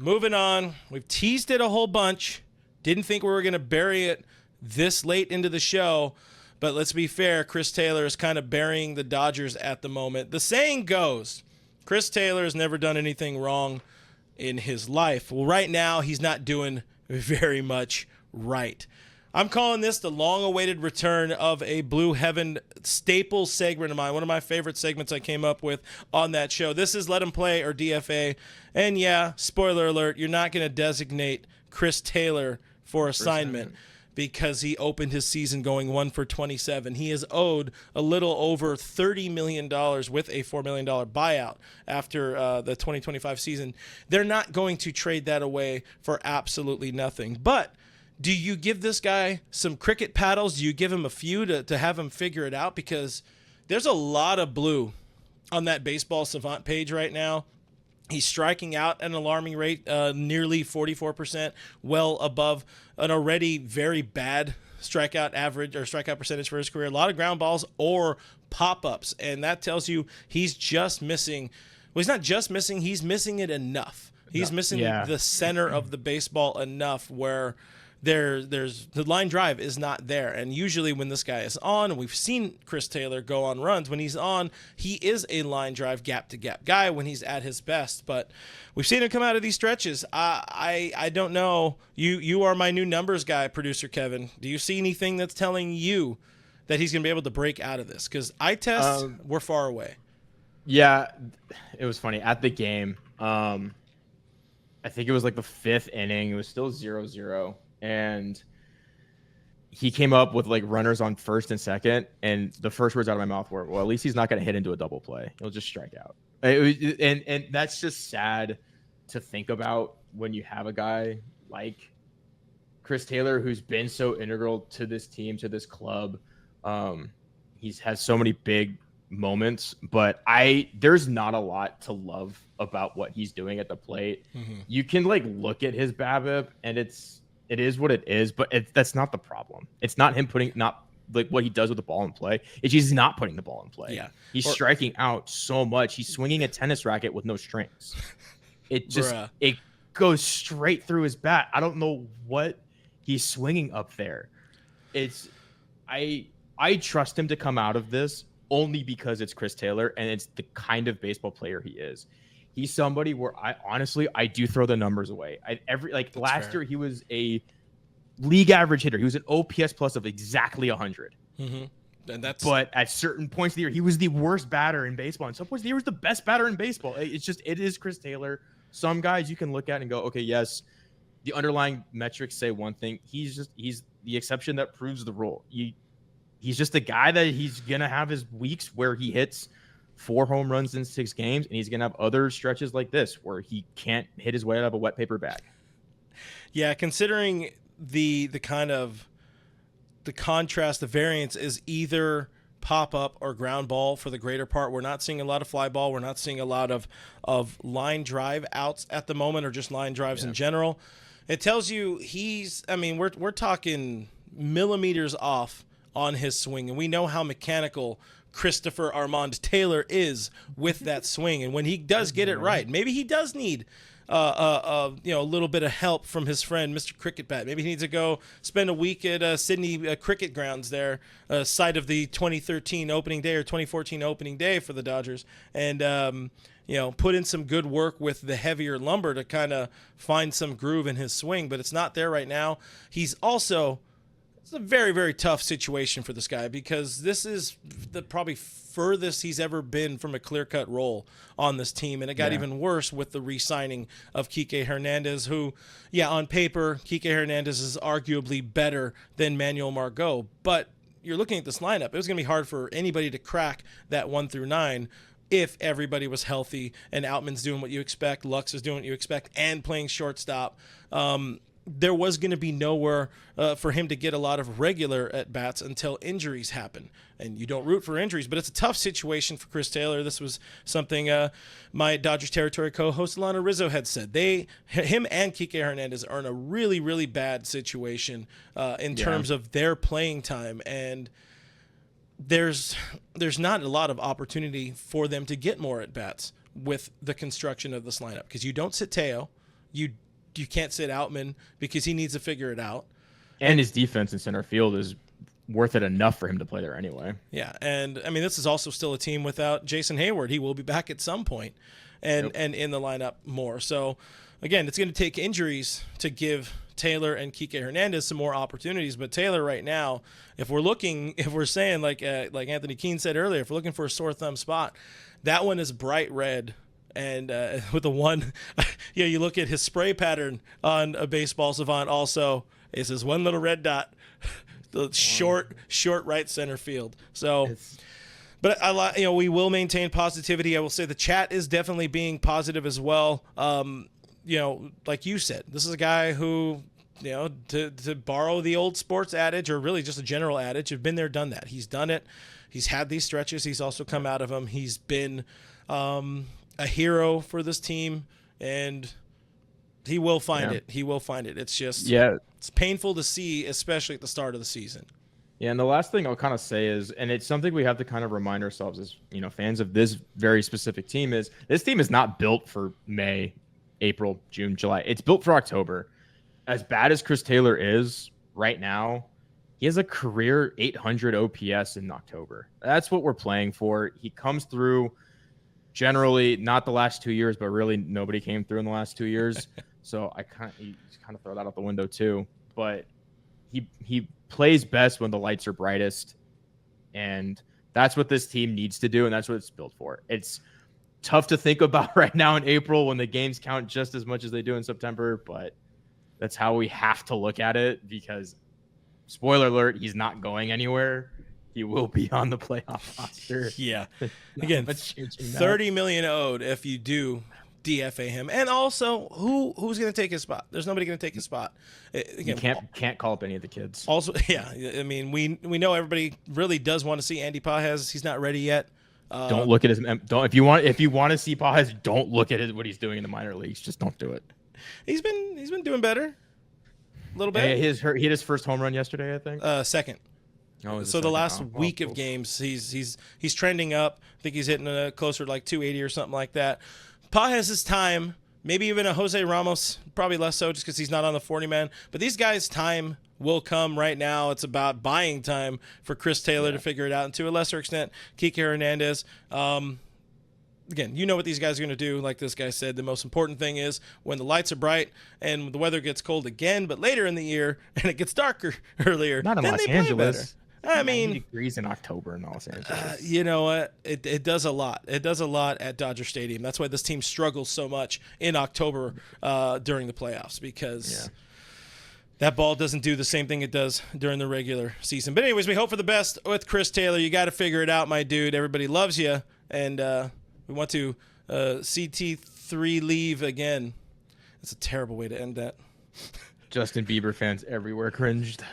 moving on. We've teased it a whole bunch. Didn't think we were going to bury it this late into the show. But let's be fair, Chris Taylor is kind of burying the Dodgers at the moment. The saying goes, Chris Taylor has never done anything wrong in his life. Well, right now, he's not doing very much right. I'm calling this the long-awaited return of a Blue Heaven staple segment of mine, one of my favorite segments I came up with on that show. This is Let Him Play or DFA. And yeah, spoiler alert, you're not going to designate Chris Taylor for assignment because he opened his season going 1 for 27. He is owed a little over $30 million with a $4 million buyout after the 2025 season. They're not going to trade that away for absolutely nothing. But do you give this guy some cricket paddles? Do you give him a few to have him figure it out? Because there's a lot of blue on that Baseball Savant page right now. He's striking out at an alarming rate, nearly 44%, well above an already very bad strikeout average or strikeout percentage for his career. A lot of ground balls or pop-ups, and that tells you he's just missing. Well, he's not just missing. He's missing it enough. He's missing the center of the baseball enough where there's the line drive is not there. And usually when this guy is on, we've seen Chris Taylor go on runs. When he's on, he is a line drive gap-to-gap guy when he's at his best. But we've seen him come out of these stretches. I don't know. You are my new numbers guy, producer Kevin. Do you see anything that's telling you that he's going to be able to break out of this? Because eye test, we're far away. Yeah, it was funny. At the game, I think it was like the 5th inning. It was still 0-0. And he came up with like runners on first and second. And the first words out of my mouth were, well, at least he's not going to hit into a double play. He'll just strike out. And that's just sad to think about when you have a guy like Chris Taylor, who's been so integral to this team, to this club. He's has so many big moments, but there's not a lot to love about what he's doing at the plate. Mm-hmm. You can like look at his BABIP and it is what it is, but that's not the problem. It's not him not like what he does with the ball in play. It's he's not putting the ball in play. Yeah. He's striking out so much. He's swinging a tennis racket with no strings. It just it goes straight through his bat. I don't know what he's swinging up there. I trust him to come out of this only because it's Chris Taylor and it's the kind of baseball player he is. He's somebody where I do throw the numbers away. Last year he was a league average hitter. He was an OPS plus of exactly 100. Mm-hmm. But at certain points of the year, he was the worst batter in baseball. And some points of the year, he was the best batter in baseball. It is Chris Taylor. Some guys you can look at and go, okay, yes, the underlying metrics say one thing. He's the exception that proves the rule. He's just a guy that he's gonna have his weeks where he hits 4 home runs in 6 games, and he's going to have other stretches like this where he can't hit his way out of a wet paper bag. Yeah, considering the kind of the contrast, the variance is either pop-up or ground ball for the greater part. We're not seeing a lot of fly ball. We're not seeing a lot of line drive outs at the moment or just line drives in general. It tells you we're talking millimeters off on his swing, and we know how mechanical Christopher Armand Taylor is with that swing. And when he does get it right, maybe he does need a little bit of help from his friend, Mr. Cricket Bat. Maybe he needs to go spend a week at Sydney Cricket Grounds there, site of the 2013 opening day or 2014 opening day for the Dodgers, and put in some good work with the heavier lumber to kind of find some groove in his swing. But it's not there right now. He's also... It's a very, very tough situation for this guy because this is the probably furthest he's ever been from a clear-cut role on this team, and it got even worse with the re-signing of Kike Hernandez, who, on paper, Kike Hernandez is arguably better than Manuel Margot, but you're looking at this lineup. It was going to be hard for anybody to crack that 1 through 9 if everybody was healthy and Outman's doing what you expect, Lux is doing what you expect, and playing shortstop. There was going to be nowhere for him to get a lot of regular at-bats until injuries happen. And you don't root for injuries, but it's a tough situation for Chris Taylor. This was something my Dodgers Territory co-host Alana Rizzo had said. Him and Kike Hernandez are in a really, really bad situation in terms of their playing time. And there's not a lot of opportunity for them to get more at-bats with the construction of this lineup because you don't sit Teo. you can't sit Outman because he needs to figure it out. And his defense in center field is worth it enough for him to play there anyway. Yeah, and I mean, this is also still a team without Jason Hayward. He will be back at some point and in the lineup more. So, again, it's going to take injuries to give Taylor and Kike Hernandez some more opportunities. But Taylor right now, if we're saying like Anthony Keene said earlier, if we're looking for a sore thumb spot, that one is bright red. And with the one, you look at his spray pattern on a Baseball Savant also, it says one little red dot. The short right center field. So, but we will maintain positivity. I will say the chat is definitely being positive as well. Like you said, this is a guy who, to borrow the old sports adage, or really just a general adage, have been there, done that. He's done it. He's had these stretches. He's also come out of them. He's been a hero for this team, and he will find it. He will find it. It's just it's painful to see, especially at the start of the season. Yeah, and the last thing I'll kind of say is, and it's something we have to kind of remind ourselves as, fans of this very specific team, is this team is not built for May, April, June, July. It's built for October. As bad as Chris Taylor is right now, he has a career 800 OPS in October. That's what we're playing for. He comes through generally, not the last 2 years, but really nobody came through in the last 2 years. So you kind of throw that out the window too. But he plays best when the lights are brightest, and that's what this team needs to do, and that's what it's built for. It's tough to think about right now in April when the games count just as much as they do in September, but that's how we have to look at it, because spoiler alert, he's not going anywhere. He will be on the playoff roster. Yeah. Again, $30 million owed if you do DFA him. And also, who's going to take his spot? There's nobody going to take his spot. Again, you can't call up any of the kids. Also, yeah, I mean, we know everybody really does want to see Andy Pages. He's not ready yet. Don't look at his. If you want to see Pages, don't look at what he's doing in the minor leagues. Just don't do it. He's been doing better. A little bit. Yeah, he hit his first home run yesterday, I think. Second. Oh, so the last week of games, he's trending up. I think he's hitting closer to like 280 or something like that. Pages' time, maybe even a Jose Ramos, probably less so just because he's not on the 40-man. But these guys' time will come right now. It's about buying time for Chris Taylor to figure it out, and to a lesser extent, Kike Hernandez. Again, you know what these guys are going to do. Like this guy said, the most important thing is when the lights are bright and the weather gets cold again, but later in the year and it gets darker earlier. Not in Los Angeles. I mean, 90 degrees in October in Los Angeles. You know what? It does a lot. It does a lot at Dodger Stadium. That's why this team struggles so much in October during the playoffs, because that ball doesn't do the same thing it does during the regular season. But anyways, we hope for the best with Chris Taylor. You got to figure it out, my dude. Everybody loves you, and we want to CT3 leave again. It's a terrible way to end that. Justin Bieber fans everywhere cringed.